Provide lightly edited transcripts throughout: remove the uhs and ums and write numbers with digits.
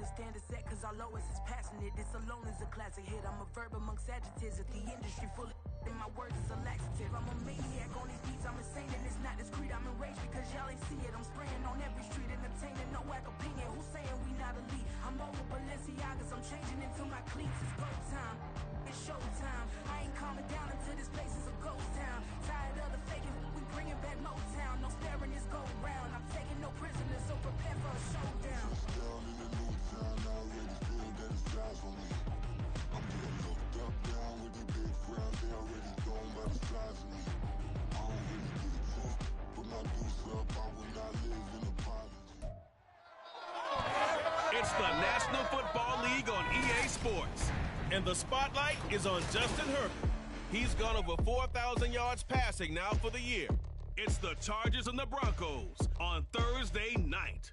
standard set cause our lowest is passionate. This alone is a classic hit. I'm a verb amongst adjectives. If the industry full of and my words is a laxative. I'm a maniac on these beats, I'm insane and it's not discreet. I'm enraged because y'all ain't see it. I'm spraying on every street, entertaining, no whack opinion. Who's saying we not elite? I'm over Balenciagas, I'm changing into my cleats. It's go time, it's show time. I ain't calming down until this place is a ghost town. Tired of the faking, we bringing back Motown. No staring, this go round. I'm taking no prisoners, so prepare for a showdown. Down in the new town, I already feel that it's time for me. I'm getting looked up, down with the big crowd. They already gone by the size of me. I don't really give a fuck. Put my deuce up, I will not live in apology. It's the National Football League on EA Sports. And the spotlight is on Justin Herbert. He's gone over 4,000 yards passing now for the year. It's the Chargers and the Broncos on Thursday night.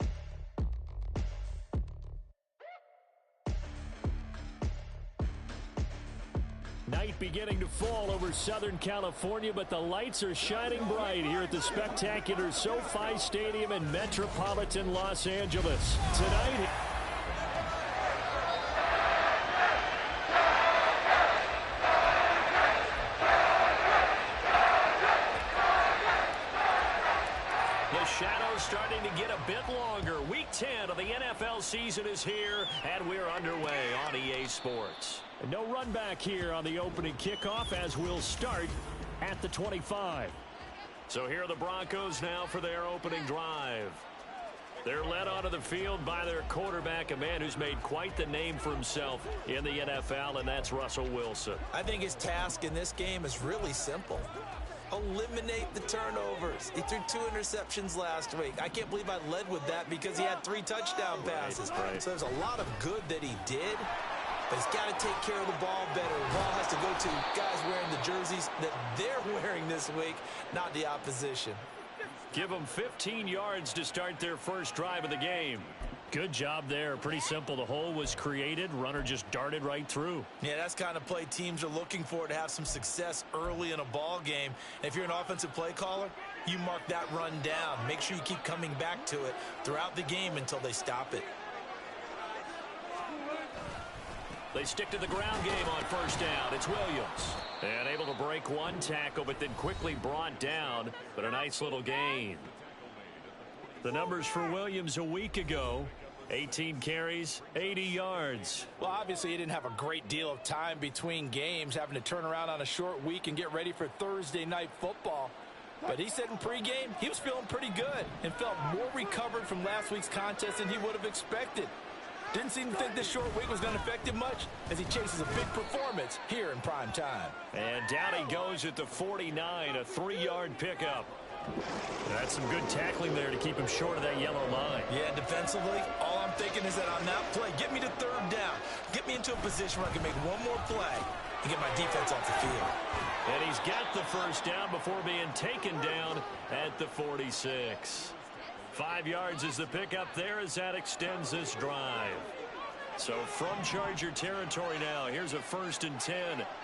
Night beginning to fall over Southern California, but the lights are shining bright here at the spectacular SoFi Stadium in metropolitan Los Angeles. Tonight, shadows starting to get a bit longer. Week 10 of the NFL season is here, and we're underway on EA Sports. No run back here on the opening kickoff as we'll start at the 25. So here are the Broncos now for their opening drive. They're led onto the field by their quarterback, a man who's made quite the name for himself in the NFL, and that's Russell Wilson. I think his task in this game is really simple. Eliminate the turnovers. He threw 2 interceptions last week. I can't believe I led with that because he had 3 touchdown passes. Right. So there's a lot of good that he did, but he's got to take care of the ball better. The ball has to go to guys wearing the jerseys that they're wearing this week, not the opposition. Give them 15 yards to start their first drive of the game. Good job there. Pretty simple. The hole was created. Runner just darted right through. Yeah, that's kind of play teams are looking for to have some success early in a ball game. And if you're an offensive play caller, you mark that run down. Make sure you keep coming back to it throughout the game until they stop it. They stick to the ground game on first down. It's Williams. And able to break one tackle, but then quickly brought down. But a nice little gain. The numbers for Williams a week ago. 18 carries, 80 yards. Well, obviously he didn't have a great deal of time between games, having to turn around on a short week and get ready for Thursday night football. But he said in pregame he was feeling pretty good and felt more recovered from last week's contest than he would have expected. Didn't seem to think this short week was going to affect him much as he chases a big performance here in prime time. And down he goes at the 49, a 3-yard pickup. That's some good tackling there to keep him short of that yellow line. Yeah, defensively, all I'm thinking is that on that play, get me to third down. Get me into a position where I can make one more play and get my defense off the field. And he's got the first down before being taken down at the 46. 5 yards is the pickup there as that extends this drive. So from Charger territory now, here's a 1st and 10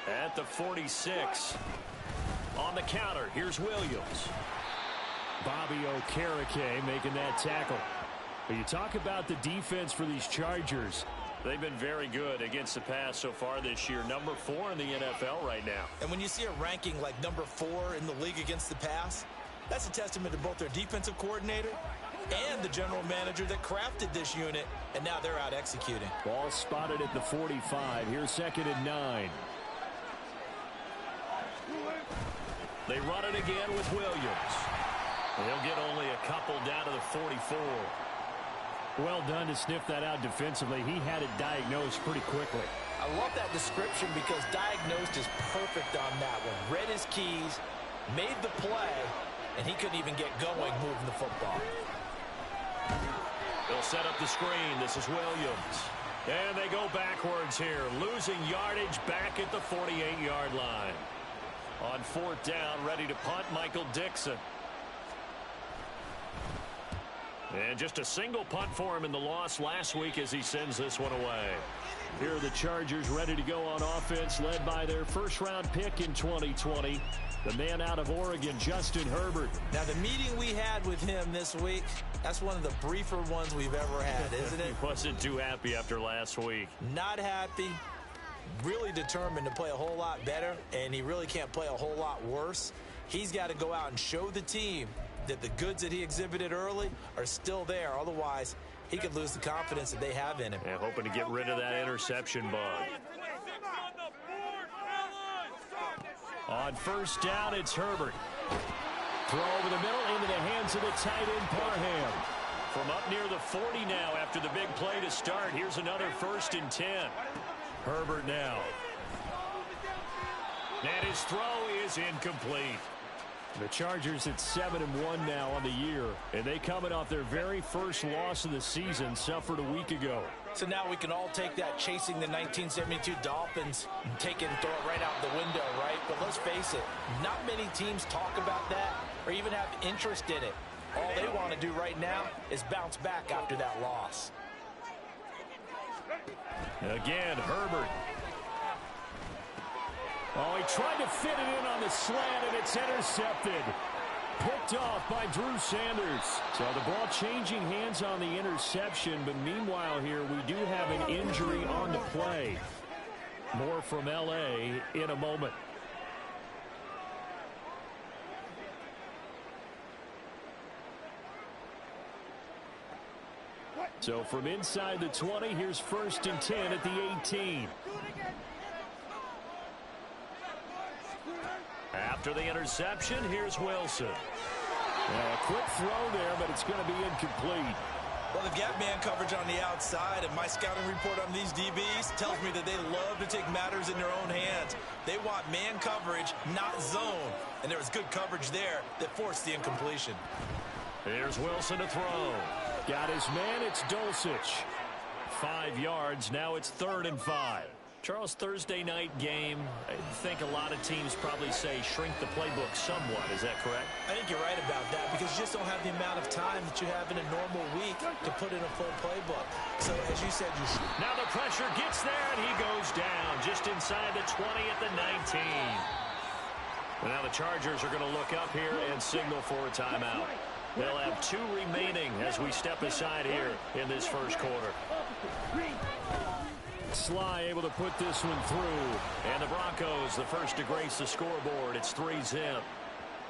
at the 46. On the counter, here's Williams. Bobby Okereke making that tackle. But you talk about the defense for these Chargers. They've been very good against the pass so far this year. Number 4 in the NFL right now. And when you see a ranking like number 4 in the league against the pass, that's a testament to both their defensive coordinator and the general manager that crafted this unit, and now they're out executing. Ball spotted at the 45. Here's 2nd and 9. They run it again with Williams. They'll get only a couple down to the 44. Well done to sniff that out defensively. He had it diagnosed pretty quickly. I love that description because diagnosed is perfect on that one. Read his keys, made the play, and he couldn't even get going moving the football. They'll set up the screen. This is Williams. And they go backwards here, losing yardage back at the 48-yard line. On 4th down, ready to punt, Michael Dixon. And just a single punt for him in the loss last week as he sends this one away. Here are the Chargers ready to go on offense, led by their first-round pick in 2020, the man out of Oregon, Justin Herbert. Now, the meeting we had with him this week, that's one of the briefer ones we've ever had, isn't it? He wasn't too happy after last week. Not happy. Really determined to play a whole lot better, and he really can't play a whole lot worse. He's got to go out and show the team that the goods that he exhibited early are still there. Otherwise, he could lose the confidence that they have in him. And hoping to get rid of that interception bug. On first down, it's Herbert. Throw over the middle into the hands of the tight end, Parham. From up near the 40 now after the big play to start. Here's another 1st and 10. Herbert now. And his throw is incomplete. The Chargers at 7-1 now on the year, and they coming off their very first loss of the season, suffered a week ago. So now we can all take that chasing the 1972 Dolphins and take it and throw it right out the window, right? But let's face it, not many teams talk about that or even have interest in it. All they want to do right now is bounce back after that loss. Again, Herbert. Oh, he tried to fit it in on the slant, and it's intercepted. Picked off by Drew Sanders. So the ball changing hands on the interception, but meanwhile here we do have an injury on the play. More from L.A. in a moment. So from inside the 20, here's 1st and 10 at the 18. After the interception, here's Wilson. A quick throw there, but it's going to be incomplete. Well, they've got man coverage on the outside, and my scouting report on these DBs tells me that they love to take matters in their own hands. They want man coverage, not zone. And there was good coverage there that forced the incompletion. Here's Wilson to throw. Got his man, it's Dulcich. 5 yards, now it's 3rd and 5. Charles, Thursday night game, I think a lot of teams probably say shrink the playbook somewhat. Is that correct? I think you're right about that because you just don't have the amount of time that you have in a normal week to put in a full playbook. So, as you said, now the pressure gets there, and he goes down just inside the 20 at the 19. Well, now the Chargers are going to look up here and signal for a timeout. They'll have 2 remaining as we step aside here in this first quarter. Sly able to put this one through. And the Broncos, the first to grace the scoreboard. It's 3-zip.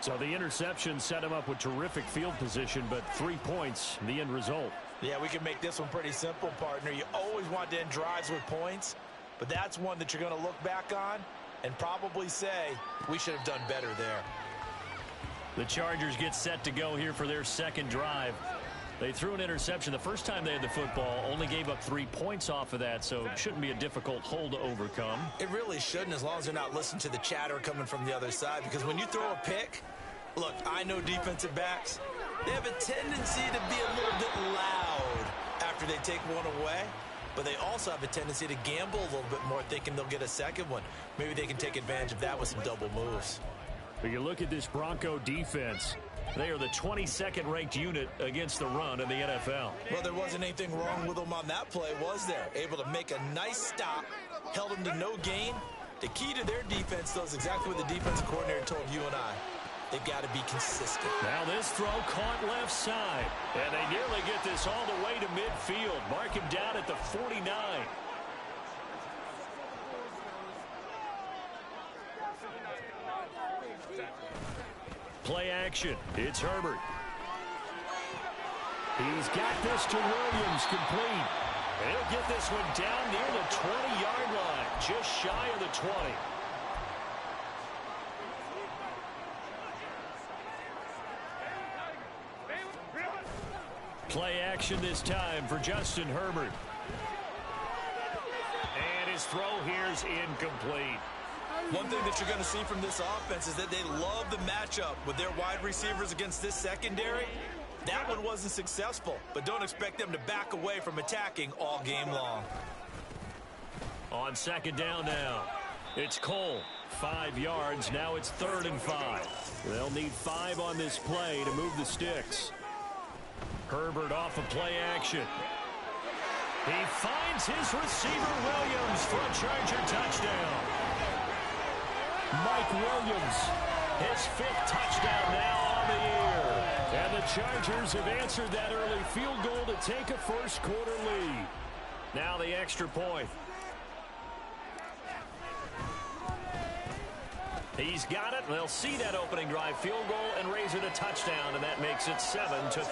So the interception set him up with terrific field position, but 3 points, the end result. Yeah, we can make this one pretty simple, partner. You always want to end drives with points, but that's one that you're going to look back on and probably say, we should have done better there. The Chargers get set to go here for their second drive. They threw an interception the first time they had the football, only gave up 3 points off of that, so it shouldn't be a difficult hole to overcome. It really shouldn't, as long as they're not listening to the chatter coming from the other side, because when you throw a pick, look, I know defensive backs, they have a tendency to be a little bit loud after they take one away, but they also have a tendency to gamble a little bit more, thinking they'll get a second one. Maybe they can take advantage of that with some double moves. But you look at this Bronco defense. They are the 22nd ranked unit against the run in the NFL. Well, there wasn't anything wrong with them on that play, was there? Able to make a nice stop, held them to no gain. The key to their defense, though, is exactly what the defensive coordinator told you and I. They've got to be consistent. Now this throw caught left side. And they nearly get this all the way to midfield. Mark him down at the 49. Play action. It's Herbert. He's got this to Williams, complete. He'll get this one down near the 20-yard line, just shy of the 20. Play action this time for Justin Herbert. And his throw here's incomplete. One thing that you're going to see from this offense is that they love the matchup with their wide receivers against this secondary. That one wasn't successful, but don't expect them to back away from attacking all game long. On second down now, it's Cole. 5 yards, now it's 3rd and 5. They'll need 5 on this play to move the sticks. Herbert off of play action. He finds his receiver Williams for a Charger touchdown. Mike Williams, his 5th touchdown now on the year. And the Chargers have answered that early field goal to take a first-quarter lead. Now the extra point. He's got it. They'll see that opening drive field goal and raise it a touchdown, and that makes it 7-3.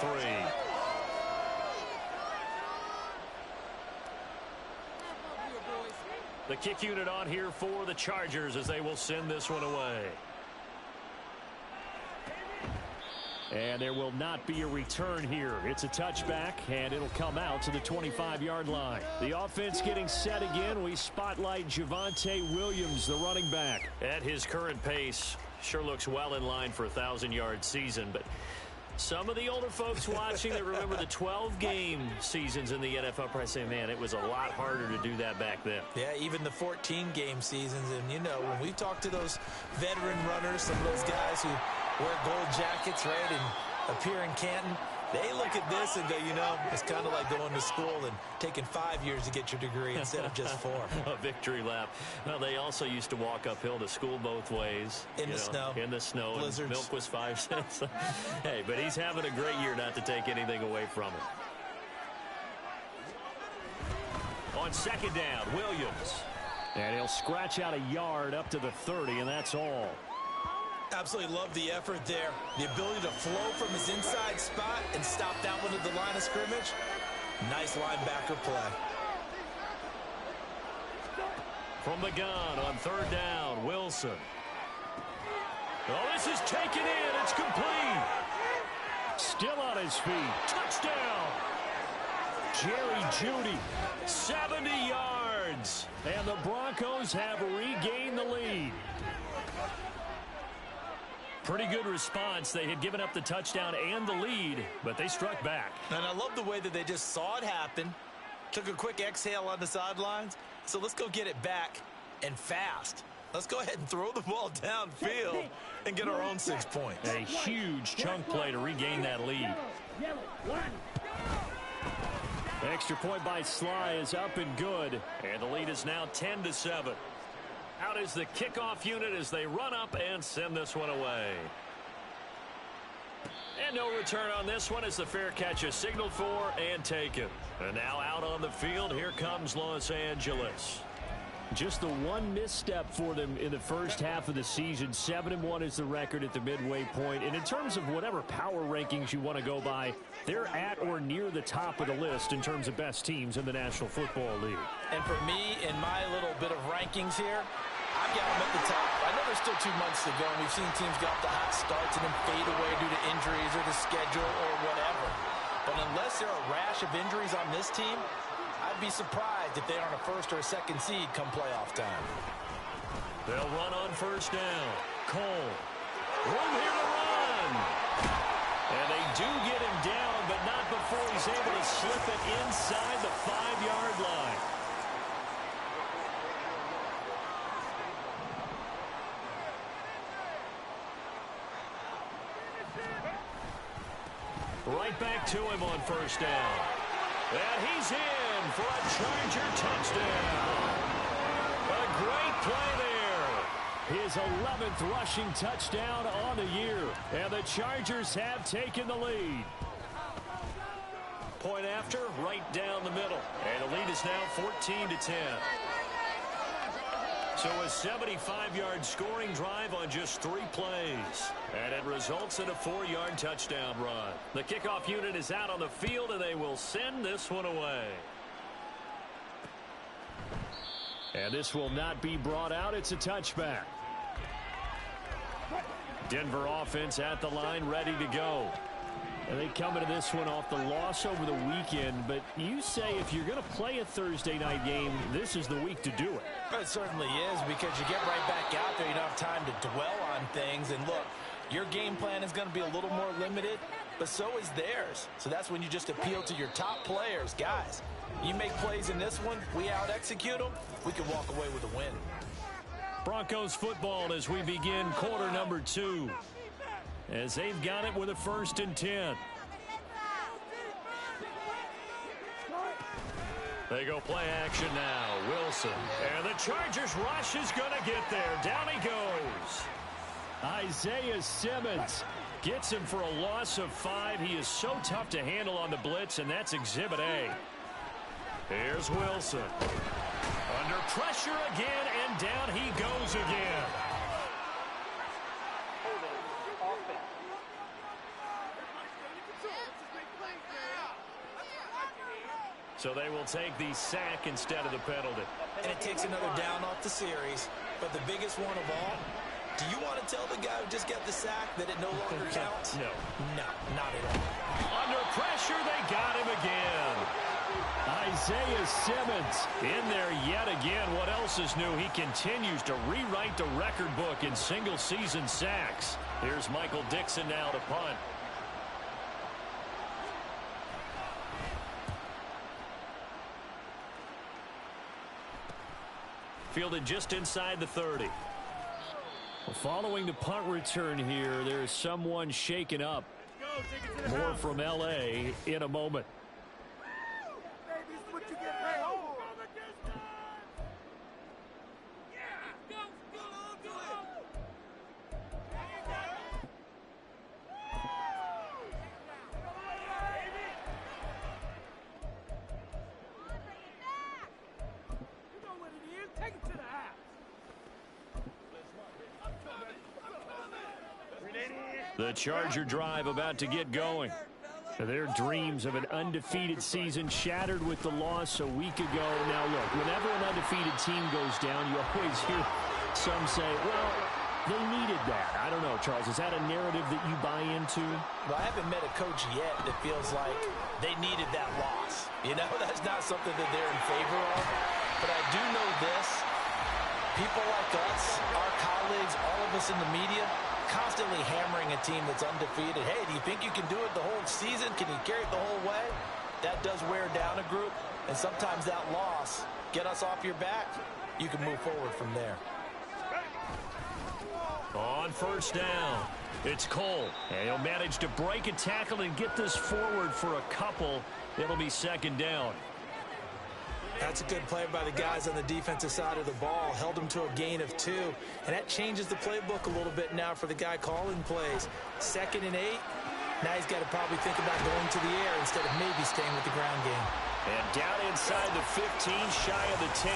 The kick unit on here for the Chargers as they will send this one away. And there will not be a return here. It's a touchback, and it'll come out to the 25-yard line. The offense getting set again. We spotlight Javonte Williams, the running back. At his current pace, sure looks well in line for a 1,000-yard season, but some of the older folks watching that remember the 12-game seasons in the NFL probably say, man, it was a lot harder to do that back then. Yeah, even the 14-game seasons. And, you know, when we talk to those veteran runners, some of those guys who wear gold jackets, right, and appear in Canton, they look at this and go, you know, it's kind of like going to school and taking 5 years to get your degree instead of just 4. A victory lap. Well, they also used to walk uphill to school both ways. In the snow. In the snow. Blizzards. Milk was 5 cents. Hey, but he's having a great year, not to take anything away from him. On second down, Williams. And he'll scratch out a yard up to the 30, and that's all. Absolutely love the effort there. The ability to flow from his inside spot and stop that one at the line of scrimmage. Nice linebacker play. From the gun on third down, Wilson. Oh, this is taken in. It's complete. Still on his feet. Touchdown. Jerry Jeudy, 70 yards. And the Broncos have regained the lead. Pretty good response. They had given up the touchdown and the lead, but they struck back. And I love the way that they just saw it happen, took a quick exhale on the sidelines. So let's go get it back and fast. Let's go ahead and throw the ball downfield and get our own 6 points. A huge chunk play to regain that lead. Extra point by Sly is up and good, and the lead is now 10-7. Out is the kickoff unit as they run up and send this one away. And no return on this one as the fair catch is signaled for and taken. And now out on the field, here comes Los Angeles. Just the one misstep for them in the first half of the season. 7-1 is the record at the midway point. And in terms of whatever power rankings you want to go by, they're at or near the top of the list in terms of best teams in the National Football League. And for me, in my little bit of rankings here, I've got them at the top. I know there's still 2 months to go, and we've seen teams get off the hot starts and then fade away due to injuries or the schedule or whatever. But unless there are a rash of injuries on this team, I'd be surprised if they aren't a first or a second seed come playoff time. They'll run on first down. Cole. Room here to run. And they do get him down, but not before he's able to slip it inside the 5-yard line. Right back to him on first down. And he's in for a Charger touchdown. A great play there. His 11th rushing touchdown on the year. And the Chargers have taken the lead. Point after, right down the middle. And the lead is now 14-10. So a 75-yard scoring drive on just 3 plays. And it results in a 4-yard touchdown run. The kickoff unit is out on the field, and they will send this one away. And this will not be brought out. It's a touchback. Denver offense at the line, ready to go. And they come into this one off the loss over the weekend. But you say if you're going to play a Thursday night game, this is the week to do it. It certainly is, because you get right back out there. You don't have time to dwell on things. And look, your game plan is going to be a little more limited, but so is theirs. So that's when you just appeal to your top players. Guys, you make plays in this one, we out-execute them, we can walk away with a win. Broncos football as we begin quarter number 2. As they've got it with a 1st and 10. They go play action now. Wilson. And the Chargers rush is going to get there. Down he goes. Isaiah Simmons gets him for a loss of 5. He is so tough to handle on the blitz, and that's Exhibit A. Here's Wilson. Under pressure again, and down he goes again. So they will take the sack instead of the penalty. And it takes another down off the series. But the biggest one of all, do you want to tell the guy who just got the sack that it no longer counts? No. No, not at all. Under pressure, they got him again. Isaiah Simmons in there yet again. What else is new? He continues to rewrite the record book in single-season sacks. Here's Michael Dixon now to punt. Fielded just inside the 30. Well, following the punt return here, there's someone shaken up. More from L.A. in a moment. The Charger drive about to get going. Their dreams of an undefeated season shattered with the loss a week ago. Now look, whenever an undefeated team goes down, you always hear some say, well, they needed that. I don't know, Charles. Is that a narrative that you buy into? Well, I haven't met a coach yet that feels like they needed that loss. You know, that's not something that they're in favor of. But I do know this. People like us, our colleagues, all of us in the media, constantly hammering a team that's undefeated. Hey, do you think you can do it the whole season? Can you carry it the whole way? That does wear down a group, and sometimes that loss, get us off your back, you can move forward from there. On first down, it's Cole, and he'll manage to break a tackle and get this forward for a couple. It'll be second down. That's a good play by the guys on the defensive side of the ball. Held them to a gain of 2. And that changes the playbook a little bit now for the guy calling plays. 2nd and 8. Now he's got to probably think about going to the air instead of maybe staying with the ground game. And down inside the 15, shy of the 10.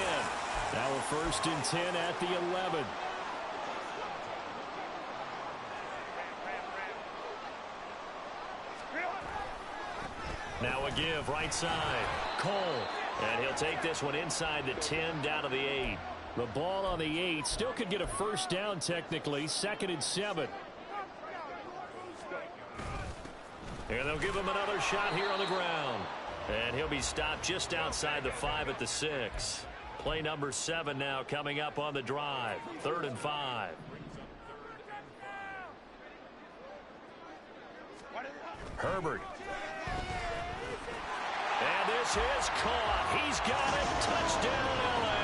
Now a 1st and 10 at the 11. Now a give right side. Cole. And he'll take this one inside the 10 down to the 8. The ball on the 8 still could get a first down technically. 2nd and 7. And they'll give him another shot here on the ground. And he'll be stopped just outside the 5 at the 6. Play number 7 now coming up on the drive. 3rd and 5. Herbert. And this is caught. He's got it. Touchdown, L.A.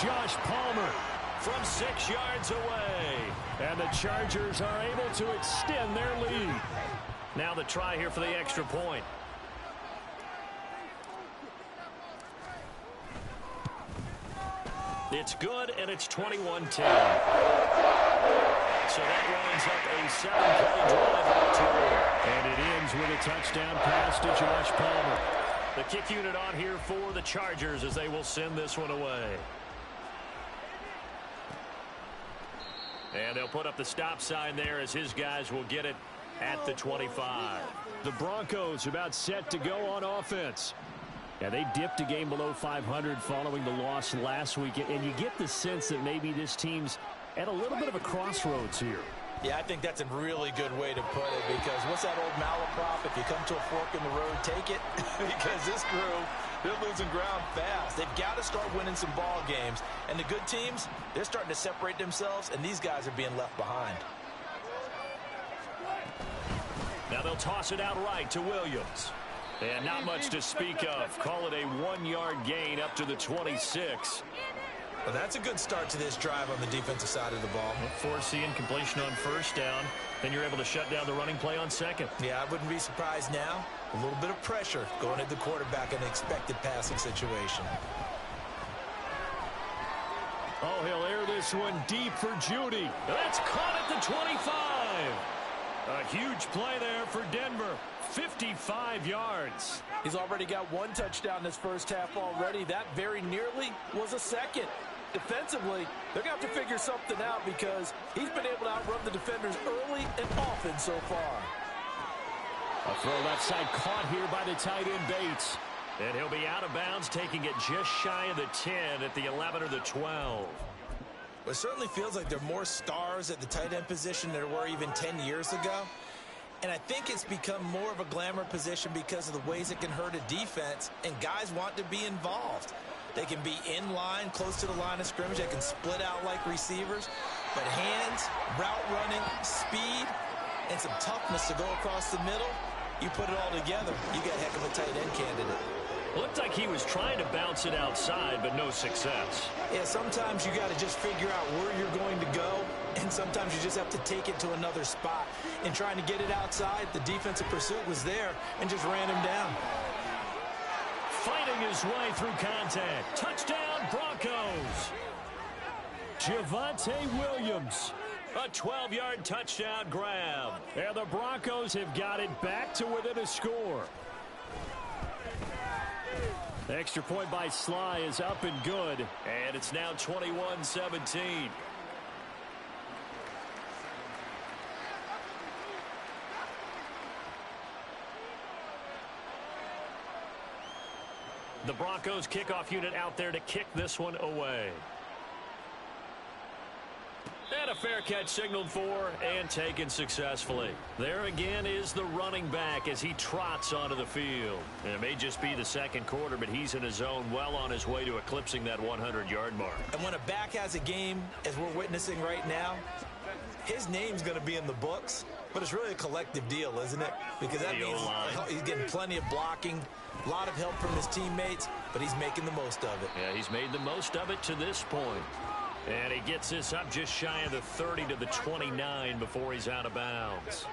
Josh Palmer from 6 yards away. And the Chargers are able to extend their lead. Now the try here for the extra point. It's good, and it's 21-10. So that winds up a 7-play drive out to, and it ends with a touchdown pass to Josh Palmer. The kick unit on here for the Chargers as they will send this one away. And they'll put up the stop sign there as his guys will get it at the 25. The Broncos about set to go on offense. Yeah, they dipped a game below 500 following the loss last week, and you get the sense that maybe this team's at a little bit of a crossroads here. Yeah, I think that's a really good way to put it, because what's that old malaprop? If you come to a fork in the road, take it. Because this crew, they're losing ground fast. They've got to start winning some ball games. And the good teams, they're starting to separate themselves, and these guys are being left behind. Now they'll toss it out right to Williams. And not much to speak of. Call it a 1-yard gain up to the 26. Well, that's a good start to this drive on the defensive side of the ball. Force the incompletion on first down. Then you're able to shut down the running play on second. Yeah, I wouldn't be surprised now A little bit of pressure going at the quarterback in an expected passing situation. Oh, he'll air this one deep for Judy. That's caught at the 25. A huge play there for Denver. 55 yards. He's already got one touchdown this first half already. That very nearly was a second. Defensively, they're going to have to figure something out because he's been able to outrun the defenders early and often so far. A throw left side caught here by the tight end Bates. And he'll be out of bounds, taking it just shy of the 10 at the 11 or the 12. It certainly feels like there are more stars at the tight end position than there were even 10 years ago. And I think it's become more of a glamour position because of the ways it can hurt a defense, and guys want to be involved. They can be in line, close to the line of scrimmage. They can split out like receivers. But hands, route running, speed, and some toughness to go across the middle, you put it all together, you got a heck of a tight end candidate. Looked like he was trying to bounce it outside, but no success. Yeah, sometimes you got to just figure out where you're going to go, and sometimes you just have to take it to another spot. In trying to get it outside, the defensive pursuit was there and just ran him down. Fighting his way through contact. Touchdown, Broncos. Javonte Williams. A 12-yard touchdown grab. And the Broncos have got it back to within a score. The extra point by Sly is up and good. And it's now 21-17. The Broncos kickoff unit out there to kick this one away. And a fair catch signaled for and taken successfully. There again is the running back as he trots onto the field. And it may just be the second quarter, but he's in his zone, well on his way to eclipsing that 100-yard mark. And when a back has a game, as we're witnessing right now, his name's going to be in the books, but it's really a collective deal, isn't it? Because that means he's getting plenty of blocking, a lot of help from his teammates, but he's making the most of it. Yeah, he's made the most of it to this point. And he gets this up just shy of the 30 to the 29 before he's out of bounds.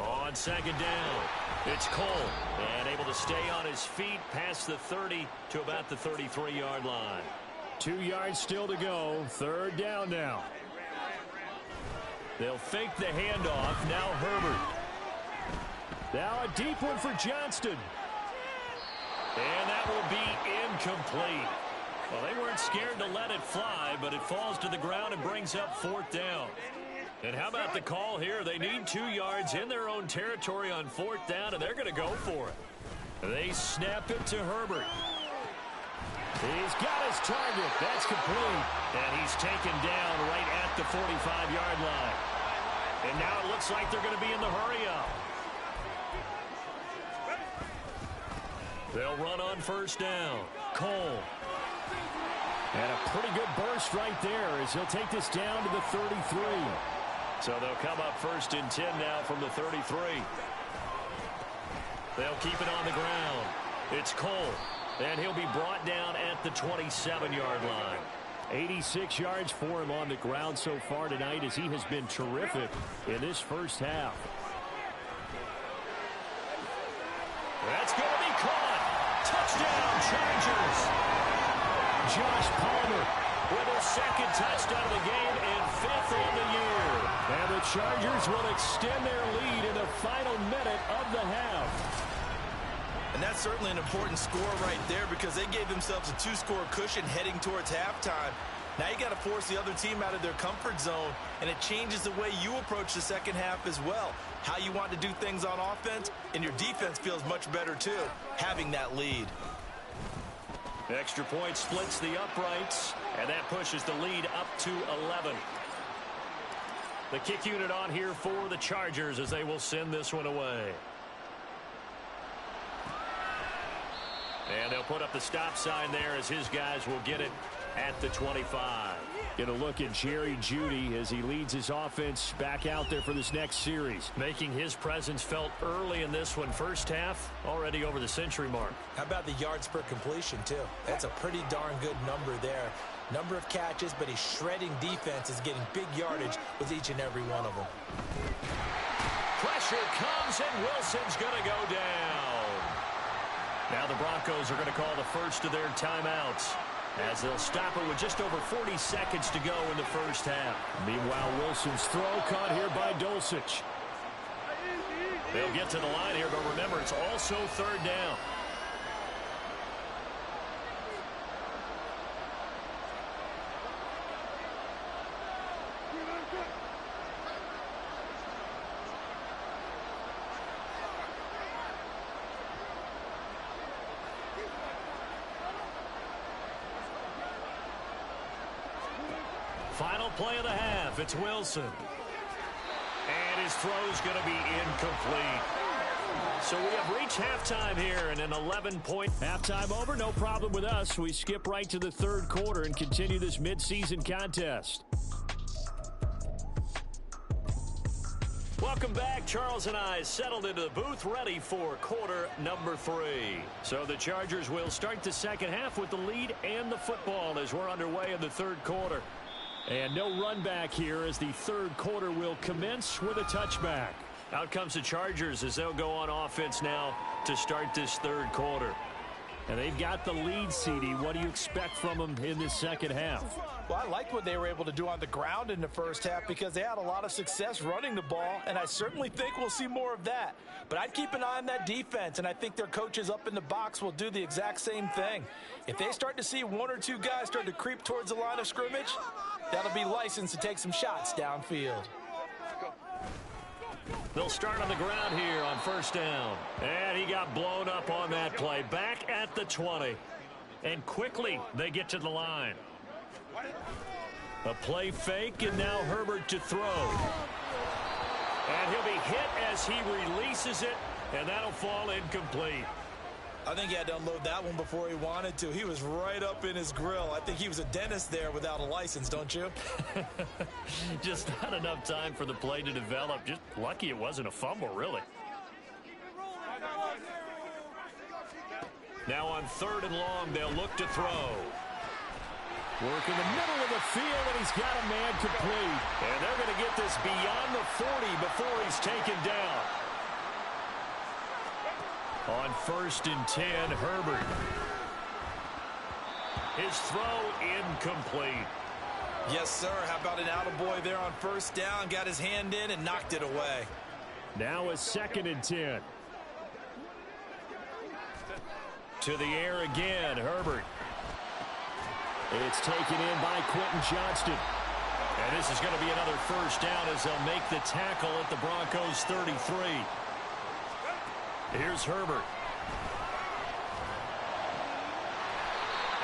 On second down, it's Cole. And able to stay on his feet past the 30 to about the 33-yard line. 2 yards still to go. Third down now. They'll fake the handoff. Now Herbert. Now a deep one for Johnston. And that will be incomplete. Well, they weren't scared to let it fly, but it falls to the ground and brings up fourth down. And how about the call here? They need 2 yards in their own territory on fourth down, and they're going to go for it. They snap it to Herbert. He's got his target. That's complete. And he's taken down right at the 45-yard line. And now it looks like they're going to be in the hurry-up. They'll run on first down. Cole. And a pretty good burst right there as he'll take this down to the 33. So they'll come up first and 10 now from the 33. They'll keep it on the ground. It's Cole. And he'll be brought down at the 27-yard line. 86 yards for him on the ground so far tonight as he has been terrific in this first half. That's going to be caught. Touchdown, Chargers. Josh Palmer with his second touchdown of the game and 5th on the year. And the Chargers will extend their lead in the final minute of the half. And that's certainly an important score right there because they gave themselves a 2-score cushion heading towards halftime. Now you got to force the other team out of their comfort zone, and it changes the way you approach the second half as well. How you want to do things on offense, and your defense feels much better too, having that lead. Extra point splits the uprights, and that pushes the lead up to 11. The kick unit on here for the Chargers as they will send this one away. And they'll put up the stop sign there as his guys will get it at the 25. Get a look at Jerry Jeudy as he leads his offense back out there for this next series. Making his presence felt early in this one. First half, already over the century mark. How about the yards per completion, too? That's a pretty darn good number there. Number of catches, but he's shredding defense, is getting big yardage with each and every one of them. Pressure comes, and Wilson's going to go down. Now the Broncos are going to call the first of their timeouts, as they'll stop it with just over 40 seconds to go in the first half. Meanwhile, Wilson's throw caught here by Dulcich. They'll get to the line here, but remember, it's also third down. Final play of the half. It's Wilson. And his throw's going to be incomplete. So we have reached halftime here and an 11-point. Halftime over, no problem with us. We skip right to the third quarter and continue this midseason contest. Welcome back. Charles and I settled into the booth, ready for quarter number 3. So the Chargers will start the second half with the lead and the football as we're underway in the third quarter. And no run back here as the third quarter will commence with a touchback. Out comes the Chargers as they'll go on offense now to start this third quarter. And they've got the lead, CD. What do you expect from them in this second half? Well, I liked what they were able to do on the ground in the first half because they had a lot of success running the ball, and I certainly think we'll see more of that. But I'd keep an eye on that defense, and I think their coaches up in the box will do the exact same thing. If they start to see one or two guys start to creep towards the line of scrimmage, that'll be licensed to take some shots downfield. They'll start on the ground here on first down. And he got blown up on that play. Back at the 20. And quickly they get to the line. A play fake, and now Herbert to throw. And he'll be hit as he releases it, and that'll fall incomplete. I think he had to unload that one before he wanted to. He was right up in his grill. I think he was a dentist there without a license, don't you? Just not enough time for the play to develop. Just lucky it wasn't a fumble, really. Now on third and long, they'll look to throw. Work in the middle of the field, and he's got a man complete. And they're going to get this beyond the 40 before he's taken down. On first and 10, Herbert. His throw incomplete. Yes, sir. How about an attaboy there on first down? Got his hand in and knocked it away. Now a second and 10. To the air again, Herbert. It's taken in by Quentin Johnston. And this is going to be another first down as they'll make the tackle at the Broncos' 33. Here's Herbert.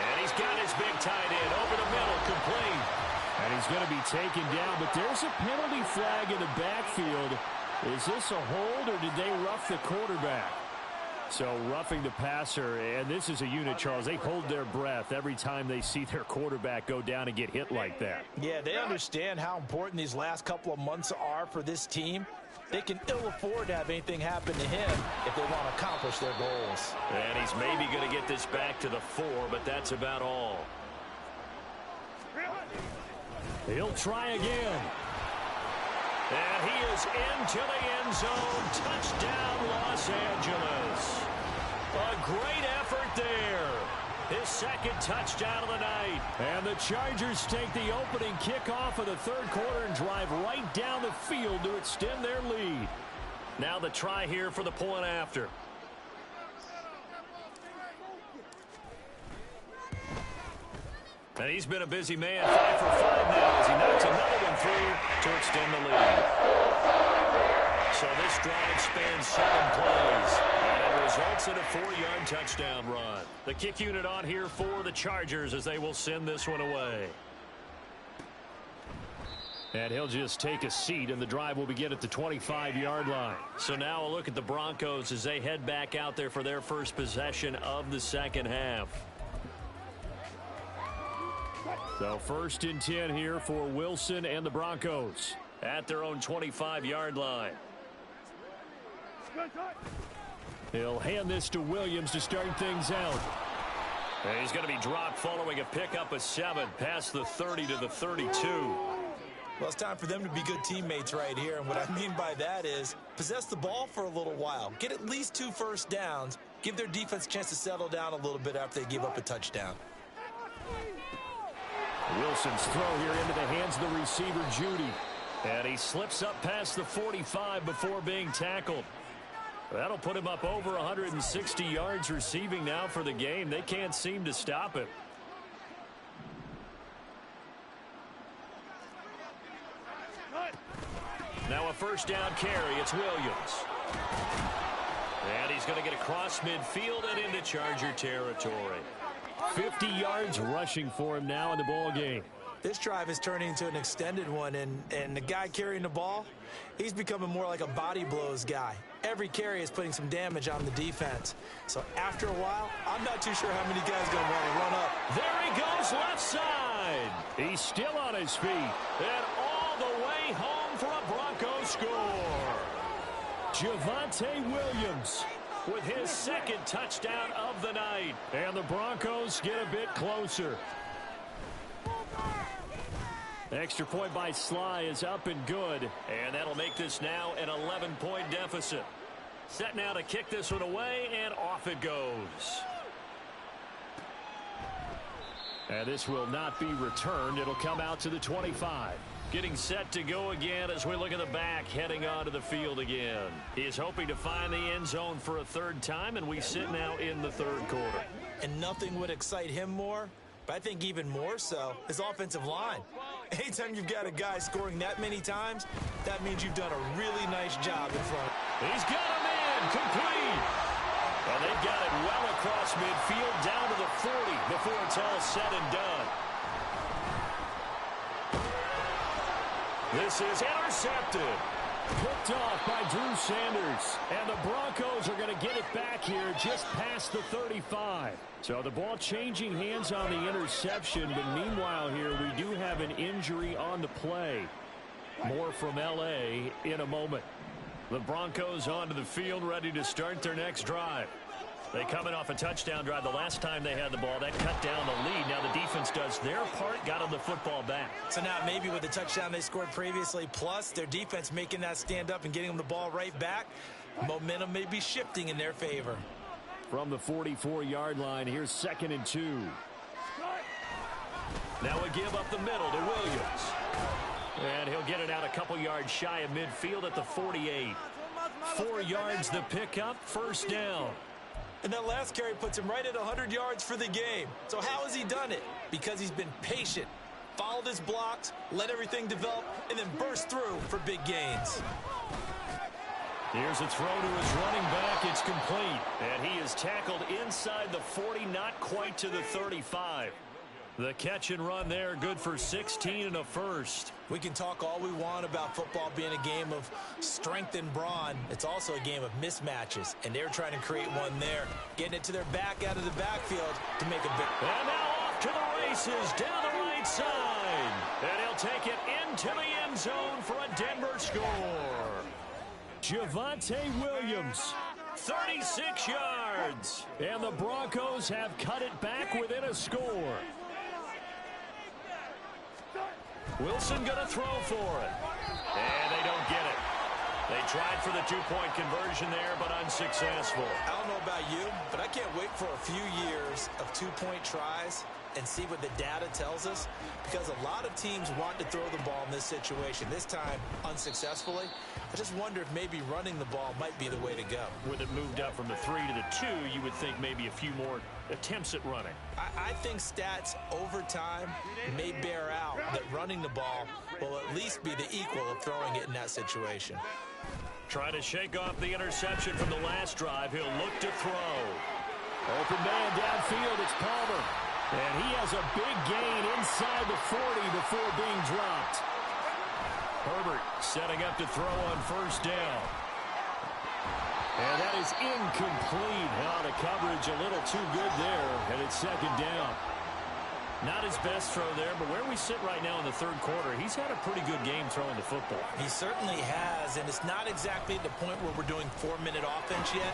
And he's got his big tight end over the middle, complete. And he's going to be taken down, but there's a penalty flag in the backfield. Is this a hold, or did they rough the quarterback? So roughing the passer, and this is a unit, Charles. They hold their breath every time they see their quarterback go down and get hit like that. Yeah, they understand how important these last couple of months are for this team. They can ill afford to have anything happen to him if they want to accomplish their goals. And he's maybe going to get this back to the 4, but that's about all. He'll try again. And he is into the end zone. Touchdown, Los Angeles. A great effort there. His second touchdown of the night. And the Chargers take the opening kickoff of the third quarter and drive right down the field to extend their lead. Now the try here for the point after. And he's been a busy man, 5 for 5 now as he knocks another one through to extend the lead. So this drive spans 7 plays, and it results in a 4-yard touchdown run. The kick unit on here for the Chargers as they will send this one away. And he'll just take a seat, and the drive will begin at the 25-yard line. So now a look at the Broncos as they head back out there for their first possession of the second half. So 1st and 10 here for Wilson and the Broncos. At their own 25-yard line. He'll hand this to Williams to start things out. And he's going to be dropped following a pickup of 7 past the 30 to the 32. Well, it's time for them to be good teammates right here. And what I mean by that is possess the ball for a little while. Get at least 2 first downs. Give their defense a chance to settle down a little bit after they give up a touchdown. Wilson's throw here into the hands of the receiver, Judy. And he slips up past the 45 before being tackled. That'll put him up over 160 yards receiving now for the game. They can't seem to stop it. Now a first down carry. It's Williams. And he's going to get across midfield and into Charger territory. 50 yards rushing for him now in the ball game. This drive is turning into an extended one, and the guy carrying the ball, he's becoming more like a body blows guy. Every carry is putting some damage on the defense. So after a while, I'm not too sure how many guys are going to want to run up. There he goes left side. He's still on his feet. And all the way home for a Broncos score. Javonte Williams with his 2nd touchdown of the night. And the Broncos get a bit closer. Extra point by Sly is up and good. And that'll make this now an 11-point deficit. Set now to kick this one away, and off it goes. And this will not be returned. It'll come out to the 25. Getting set to go again as we look at the back, heading onto the field again. He is hoping to find the end zone for a 3rd time, and we sit now in the 3rd quarter. And nothing would excite him more, but I think even more so, his offensive line. Anytime you've got a guy scoring that many times, that means you've done a really nice job in front. He's got him in, complete. And they've got it well across midfield down to the 40 before it's all said and done. This is intercepted. Picked off by Drew Sanders. And the Broncos are going to get it back here just past the 35. So the ball changing hands on the interception. But meanwhile here, we do have an injury on the play. More from L.A. in a moment. The Broncos onto the field, ready to start their next drive. They coming off a touchdown drive the last time they had the ball. That cut down the lead. Now the defense does their part, got them the football back. So now maybe with the touchdown they scored previously, plus their defense making that stand up and getting them the ball right back, momentum may be shifting in their favor. From the 44-yard line, here's 2nd and 2. Now a give up the middle to Williams. And he'll get it out a couple yards shy of midfield at the 48. 4 yards the pickup, 1st down. And that last carry puts him right at 100 yards for the game. So how has he done it? Because he's been patient, followed his blocks, let everything develop, and then burst through for big gains. Here's a throw to his running back. It's complete. And he is tackled inside the 40, not quite to the 35. The catch and run there, good for 16 and a 1st. We can talk all we want about football being a game of strength and brawn. It's also a game of mismatches, and they're trying to create one there, getting it to their back out of the backfield to make a big. And now off to the races down the right side. And he'll take it into the end zone for a Denver score. Javonte Williams. 36 yards. And the Broncos have cut it back within a score. Wilson going to throw for it. And they don't get it. They tried for the 2-point conversion there, but unsuccessful. I don't know about you, but I can't wait for a few years of 2-point tries and see what the data tells us, because a lot of teams want to throw the ball in this situation. This time, unsuccessfully. I just wonder if maybe running the ball might be the way to go. With it moved up from the 3 to the 2, you would think maybe a few more attempts at running. I think stats over time may bear out that running the ball will at least be the equal of throwing it in that situation. Trying to shake off the interception from the last drive. He'll look to throw. Open man downfield. It's Palmer. And he has a big gain inside the 40 before being dropped. Herbert setting up to throw on 1st down. And that is incomplete. The coverage a little too good there, and it's 2nd down. Not his best throw there, but where we sit right now in the third quarter, he's had a pretty good game throwing the football. He certainly has, and it's not exactly the point where we're doing 4-minute offense yet,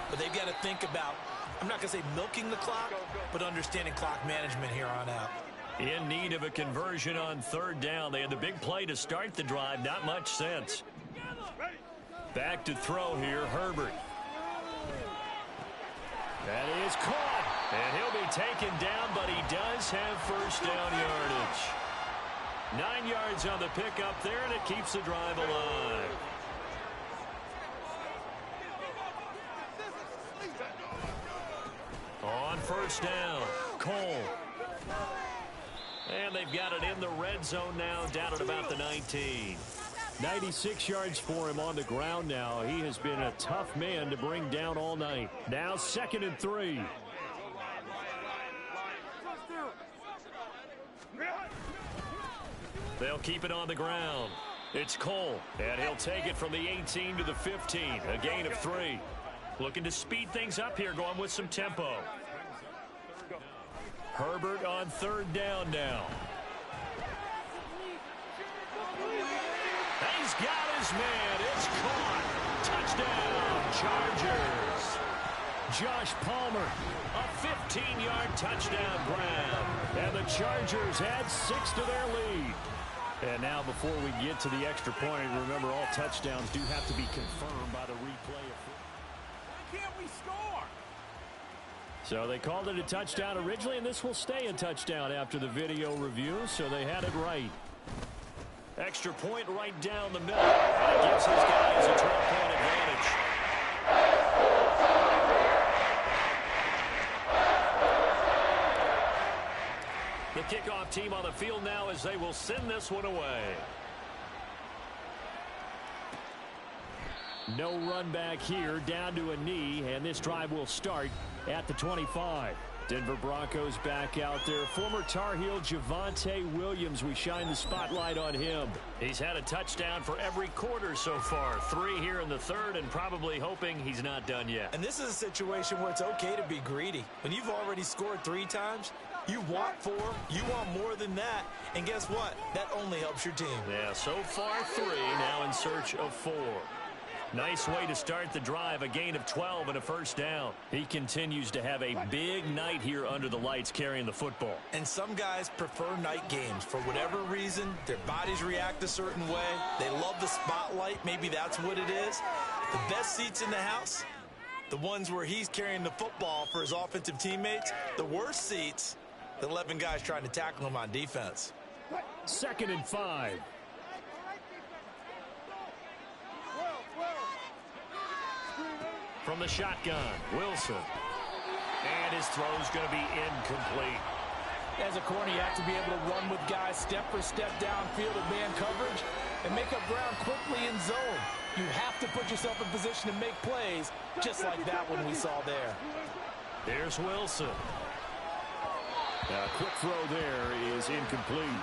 but they've got to think about, I'm not going to say milking the clock, but understanding clock management here on out. In need of a conversion on third down. They had the big play to start the drive. Not much sense. Back to throw here, Herbert. That is caught. And he'll be taken down, but he does have first down yardage. 9 yards on the pickup there, and it keeps the drive alive. On first down, Cole. And they've got it in the red zone now, down at about the 19. 96 yards for him on the ground now. He has been a tough man to bring down all night. Now 2nd and 3. They'll keep it on the ground. It's Cole, and he'll take it from the 18 to the 15. A gain of 3. Looking to speed things up here, going with some tempo. Herbert on third down now. He's got his man. It's caught. Touchdown, Chargers. Josh Palmer, A 15-yard touchdown grab. and the Chargers add 6 to their lead. And now before we get to the extra point, remember all touchdowns do have to be confirmed by the replay. Why can't we score? So they called it a touchdown originally, and this will stay a touchdown after the video review, so they had it right. Extra point right down the middle. And it gives his guys a 12-point advantage. The kickoff team on the field now as they will send this one away. No run back here, down to a knee, and this drive will start at the 25. Denver Broncos back out there. Former Tar Heel Javonte Williams, we shine the spotlight on him. He's had a touchdown for every quarter so far. 3 here in the third, and probably hoping he's not done yet. And this is a situation where it's okay to be greedy. When you've already scored 3 times, you want 4, you want more than that, and guess what? That only helps your team. Yeah, so far 3, now in search of 4. Nice way to start the drive, a gain of 12 and a first down. He continues to have a big night here under the lights carrying the football. And some guys prefer night games. For whatever reason, their bodies react a certain way. They love the spotlight. Maybe that's what it is. The best seats in the house, the ones where he's carrying the football for his offensive teammates. The worst seats, the 11 guys trying to tackle him on defense. 2nd and 5. From the shotgun, Wilson. And his throw's going to be incomplete. As a corner, you have to be able to run with guys step for step downfield in man coverage and make up ground quickly in zone. You have to put yourself in position to make plays, just like that one we saw there. Here's Wilson. A quick throw there is incomplete.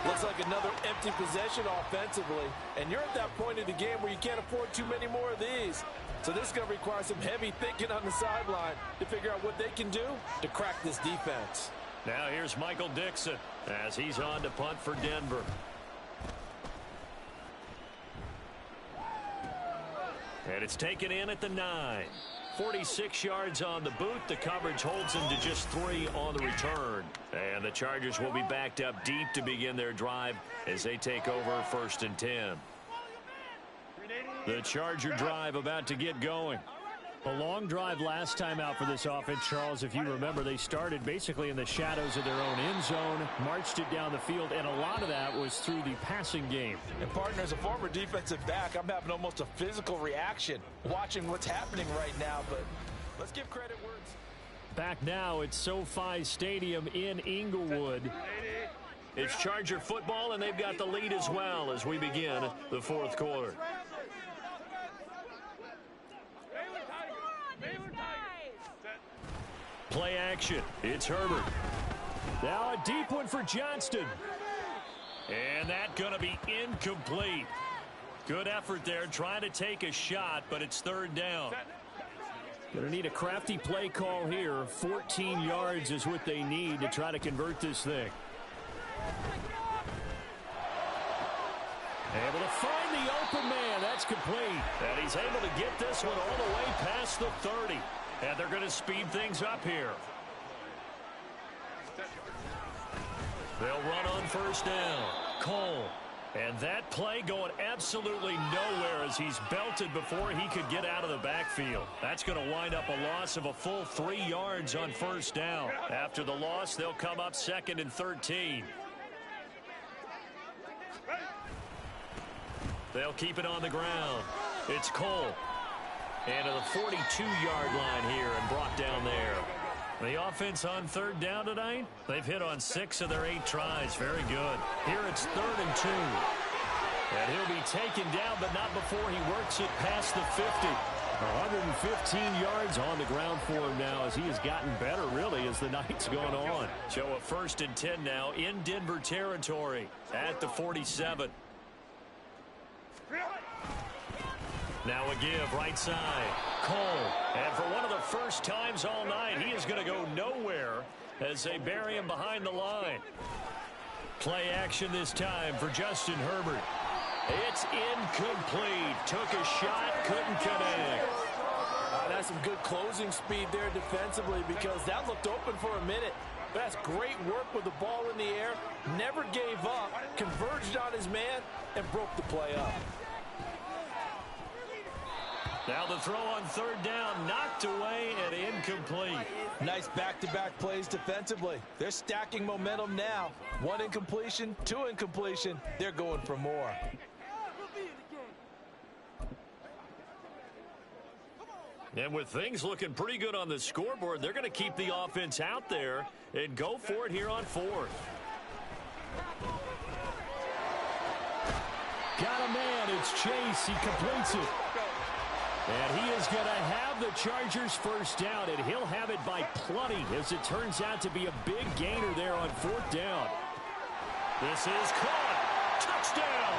Looks like another empty possession offensively, and you're at that point in the game where you can't afford too many more of these. So this is going to require some heavy thinking on the sideline to figure out what they can do to crack this defense. Now here's Michael Dixon as he's on to punt for Denver. And it's taken in at the 9. 46 yards on the boot. The coverage holds him to just 3 on the return. And the Chargers will be backed up deep to begin their drive as they take over 1st and 10. The Charger drive about to get going. A long drive last time out for this offense, Charles. If you remember, they started basically in the shadows of their own end zone, marched it down the field, and a lot of that was through the passing game. And partner, as a former defensive back, I'm having almost a physical reaction watching what's happening right now, but let's give credit where it's... Back now at SoFi Stadium in Inglewood. It's Charger football, and they've got the lead as well as we begin the 4th quarter. Play action. It's Herbert. Now a deep one for Johnston. And that going to be incomplete. Good effort there trying to take a shot, but it's 3rd down. Going to need a crafty play call here. 14 yards is what they need to try to convert this thing. Able to find the open man. That's complete. And he's able to get this one all the way past the 30. And they're going to speed things up here. They'll run on first down. Cole. And that play going absolutely nowhere as he's belted before he could get out of the backfield. That's going to wind up a loss of a full 3 yards on first down. After the loss, they'll come up 2nd and 13. They'll keep it on the ground. It's Cole. And to the 42-yard line here and brought down there. The offense on 3rd down tonight, they've hit on 6 of their 8 tries. Very good. Here it's 3rd and 2. And he'll be taken down, but not before he works it past the 50. 115 yards on the ground for him now as he has gotten better, really, as the night's gone on. So a 1st and 10 now in Denver territory at the 47. Now a give right side. Cole. And for one of the first times all night, he is going to go nowhere as they bury him behind the line. Play action this time for Justin Herbert. It's incomplete. Took a shot, couldn't connect. That's some good closing speed there defensively because that looked open for a minute. That's great work with the ball in the air. Never gave up. Converged on his man and broke the play up. Now the throw on 3rd down, knocked away and incomplete. Nice back-to-back plays defensively. They're stacking momentum now. 1 incompletion, 2 incompletion. They're going for more. And with things looking pretty good on the scoreboard, they're going to keep the offense out there and go for it here on 4th. Got a man. It's Chase. He completes it. And he is going to have the Chargers first down, and he'll have it by plenty as it turns out to be a big gainer there on 4th down. This is caught. Touchdown.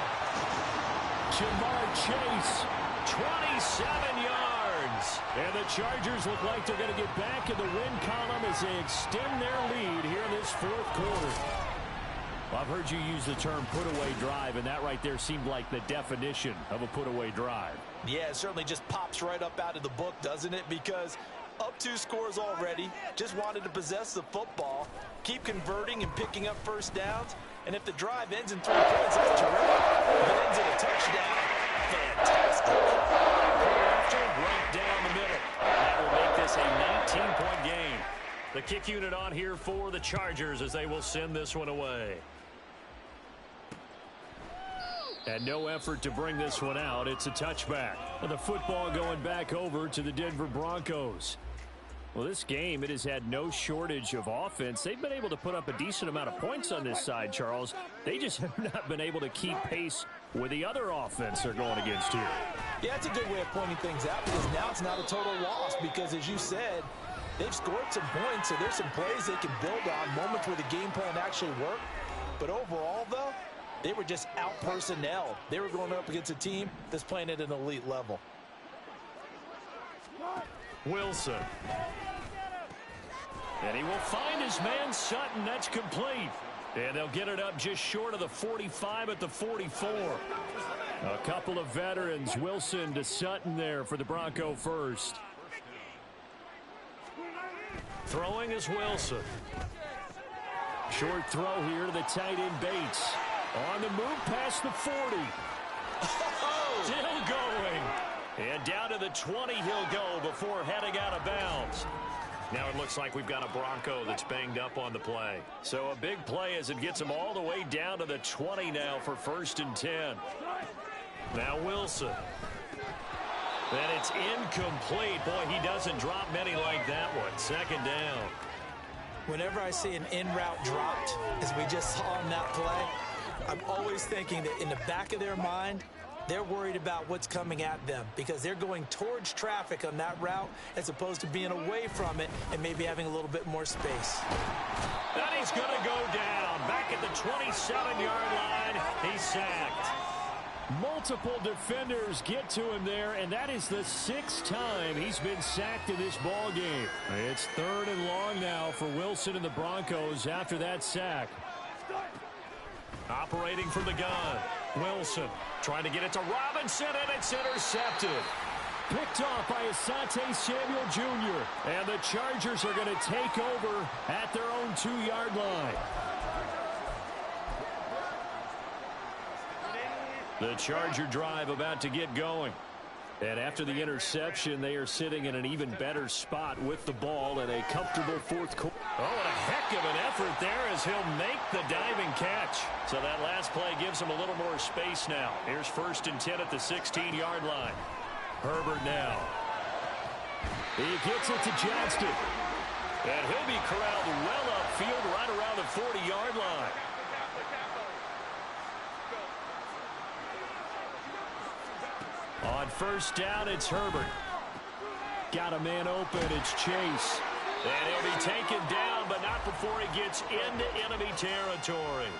Jamar Chase. 27 yards. And the Chargers look like they're going to get back in the win column as they extend their lead here in this 4th quarter. Well, I've heard you use the term put-away drive, and that right there seemed like the definition of a put-away drive. Yeah, it certainly just pops right up out of the book, doesn't it? Because up 2 scores already, just wanted to possess the football, keep converting and picking up first downs, and if the drive ends in 3 points, that's terrific. If it ends in a touchdown, fantastic. Right down the middle. That will make this a 19-point game. The kick unit on here for the Chargers as they will send this one away. And no effort to bring this one out. It's a touchback. And the football going back over to the Denver Broncos. Well, this game, it has had no shortage of offense. They've been able to put up a decent amount of points on this side, Charles. They just have not been able to keep pace with the other offense they're going against here. Yeah, that's a good way of pointing things out because now it's not a total loss because, as you said, they've scored some points, so there's some plays they can build on, moments where the game plan actually worked. But overall, though, they were just out-personnel. They were going up against a team that's playing at an elite level. Wilson. And he will find his man Sutton. That's complete. And they'll get it up just short of the 45 at the 44. A couple of veterans, Wilson to Sutton there for the Bronco first. Throwing is Wilson. Short throw here to the tight end Bates. On the move past the 40. Still going. And down to the 20 he'll go before heading out of bounds. Now it looks like we've got a Bronco that's banged up on the play. So a big play as it gets him all the way down to the 20 now for 1st and 10. Now Wilson. And it's incomplete. Boy, he doesn't drop many like that one. 2nd down. Whenever I see an in-route dropped, as we just saw in that play, I'm always thinking that in the back of their mind, they're worried about what's coming at them because they're going towards traffic on that route as opposed to being away from it and maybe having a little bit more space. And he's going to go down. Back at the 27-yard line, he's sacked. Multiple defenders get to him there, and that is the 6th time he's been sacked in this ball game. It's 3rd and long now for Wilson and the Broncos after that sack. Operating from the gun. Wilson trying to get it to Robinson, and it's intercepted. Picked off by Asante Samuel Jr. And the Chargers are going to take over at their own 2-yard line. The Charger drive about to get going. And after the interception, they are sitting in an even better spot with the ball in a comfortable 4th quarter. Oh, and a heck of an effort there as he'll make the diving catch. So that last play gives him a little more space now. Here's 1st and 10 at the 16-yard line. Herbert now. He gets it to Johnston. And he'll be corralled well upfield right around the 40-yard line. On 1st down, it's Herbert. Got a man open. It's Chase. And he'll be taken down, but not before he gets into enemy territory.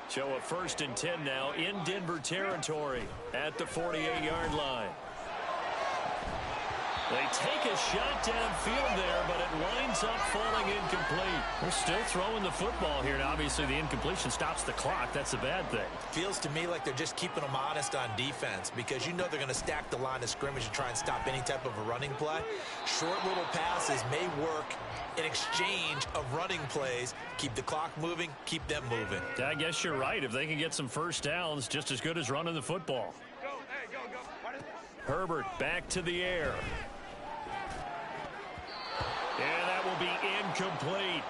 So a 1st and 10 now in Denver territory at the 48-yard line. They take a shot downfield there, but it winds up falling incomplete. They're still throwing the football here, and obviously the incompletion stops the clock. That's a bad thing. Feels to me like they're just keeping them honest on defense because you know they're going to stack the line of scrimmage and try and stop any type of a running play. Short little passes may work in exchange of running plays. Keep the clock moving, keep them moving. I guess you're right. If they can get some 1st downs, just as good as running the football. Herbert back to the air. And that will be incomplete.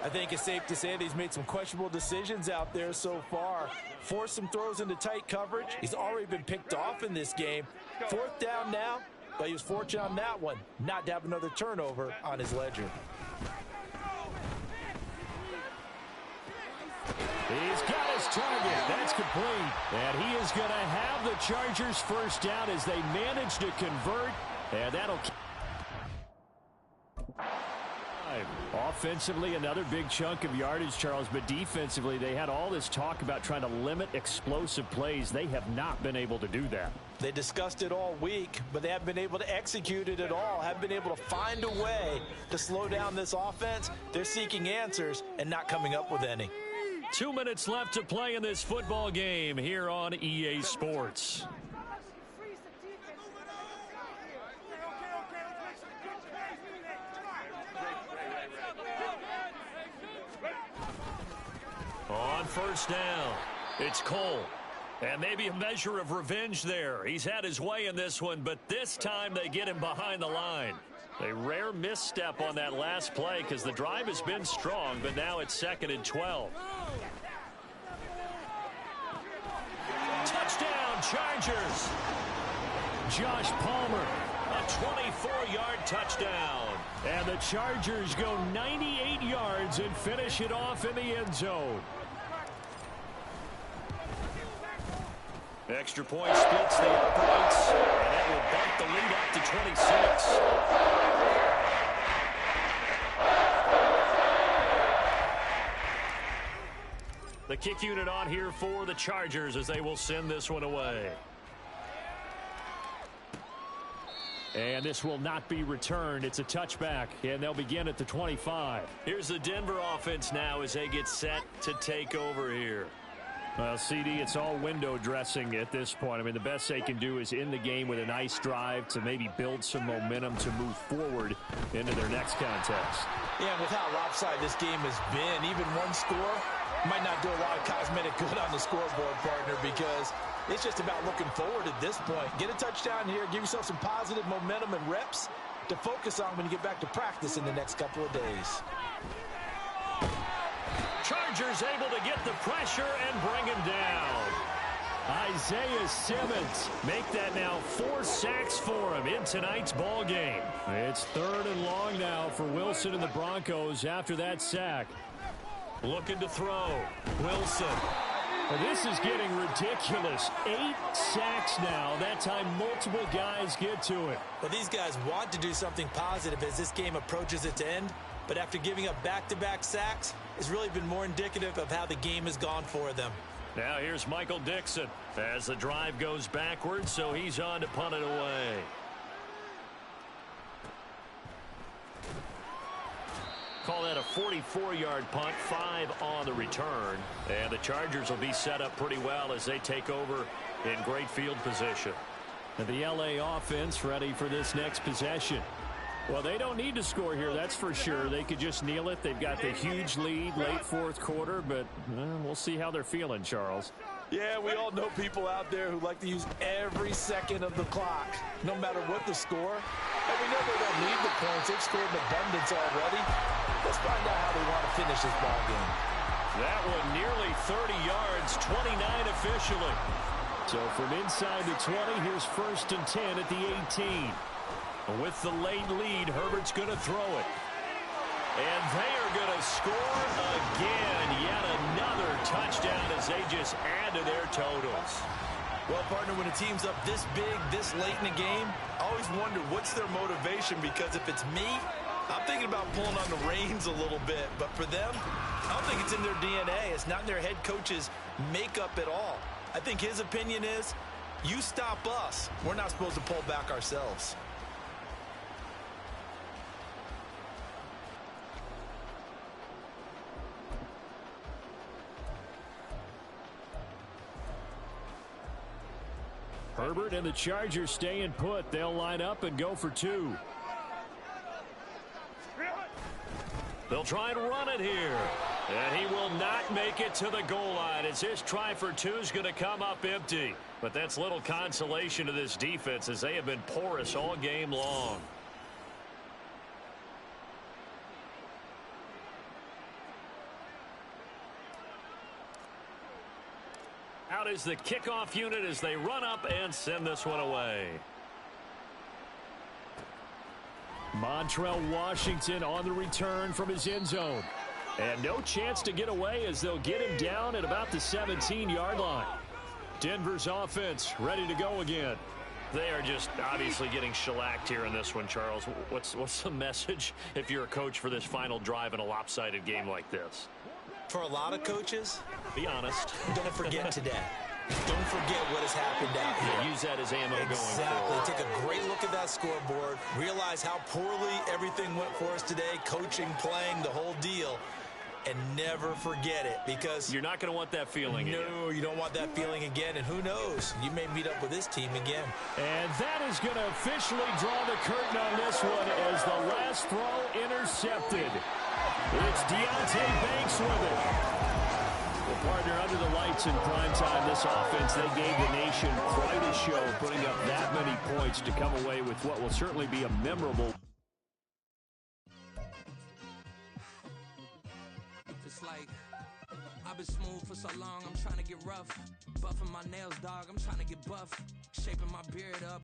I think it's safe to say that he's made some questionable decisions out there so far. Forced some throws into tight coverage. He's already been picked off in this game. 4th down now, but he was fortunate on that one not to have another turnover on his ledger. He's got his target. That's complete. And he is going to have the Chargers 1st down as they manage to convert. And that'll... Offensively, another big chunk of yardage, Charles, but defensively, they had all this talk about trying to limit explosive plays. They have not been able to do that. They discussed it all week, but they haven't been able to execute it at all, haven't been able to find a way to slow down this offense. They're seeking answers and not coming up with any. 2 minutes left to play in this football game here on EA Sports. On 1st down, it's Cole. And maybe a measure of revenge there. He's had his way in this one, but this time they get him behind the line. A rare misstep on that last play because the drive has been strong, but now it's 2nd and 12. Touchdown, Chargers. Josh Palmer. A 24-yard touchdown. And the Chargers go 98 yards and finish it off in the end zone. Extra point splits the uprights, and it will bump the lead up to 26. The kick unit on here for the Chargers as they will send this one away. And this will not be returned. It's a touchback, and they'll begin at the 25. Here's the Denver offense now as they get set to take over here. Well, CD, it's all window dressing at this point. I mean, the best they can do is in the game with a nice drive to maybe build some momentum to move forward into their next contest. Yeah, and with how lopsided this game has been, even one score might not do a lot of cosmetic good on the scoreboard, partner, because it's just about looking forward at this point. Get a touchdown here, give yourself some positive momentum and reps to focus on when you get back to practice in the next couple of days. Chargers able to get the pressure and bring him down. Isaiah Simmons make that now 4 sacks for him in tonight's ball game. It's 3rd and long now for Wilson and the Broncos after that sack. Looking to throw. Wilson. Well, this is getting ridiculous. 8 sacks now. That time multiple guys get to it. But these guys want to do something positive as this game approaches its end. But after giving up back-to-back sacks, it's really been more indicative of how the game has gone for them. Now here's Michael Dixon as the drive goes backwards, so he's on to punt it away. Call that a 44-yard punt, 5 on the return. And the Chargers will be set up pretty well as they take over in great field position. And the LA offense ready for this next possession. Well, they don't need to score here, that's for sure. They could just kneel it. They've got the huge lead late fourth quarter, but we'll see how they're feeling, Charles. Yeah, we all know people out there who like to use every second of the clock, no matter what the score. And we know they don't need the points. They've scored in abundance already. Let's find out how they want to finish this ball game. That one nearly 30 yards, 29 officially. So from inside the 20, here's 1st and 10 at the 18. With the late lead, Herbert's going to throw it. And they are going to score again. Yet another touchdown as they just add to their totals. Well, partner, when a team's up this big, this late in the game, I always wonder what's their motivation, because if it's me, I'm thinking about pulling on the reins a little bit. But for them, I don't think it's in their DNA. It's not in their head coach's makeup at all. I think his opinion is, you stop us, we're not supposed to pull back ourselves. Herbert and the Chargers staying put. They'll line up and go for 2. They'll try and run it here. And he will not make it to the goal line as his try for 2 is going to come up empty. But that's little consolation to this defense as they have been porous all game long. Out is the kickoff unit as they run up and send this one away. Montrell Washington on the return from his end zone. And no chance to get away as they'll get him down at about the 17-yard line. Denver's offense ready to go again. They are just obviously getting shellacked here in this one, Charles. What's the message if you're a coach for this final drive in a lopsided game like this? For a lot of coaches, be honest. Don't forget today. Don't forget what has happened out here. Yeah, use that as ammo going Exactly. forward. Take a great look at that scoreboard. Realize how poorly everything went for us today. Coaching, playing, the whole deal. And never forget it, because you're not going to want that feeling again. No, you don't want that feeling again. And who knows? You may meet up with this team again. And that is going to officially draw the curtain on this one as the last throw intercepted. It's Deontay Banks with it. Well, partner, under the lights in primetime, this offense, they gave the nation quite a show, putting up that many points to come away with what will certainly be a memorable. It's like, I've been smooth for so long, I'm trying to get rough. Buffing my nails, dog, I'm trying to get buff. Shaping my beard up.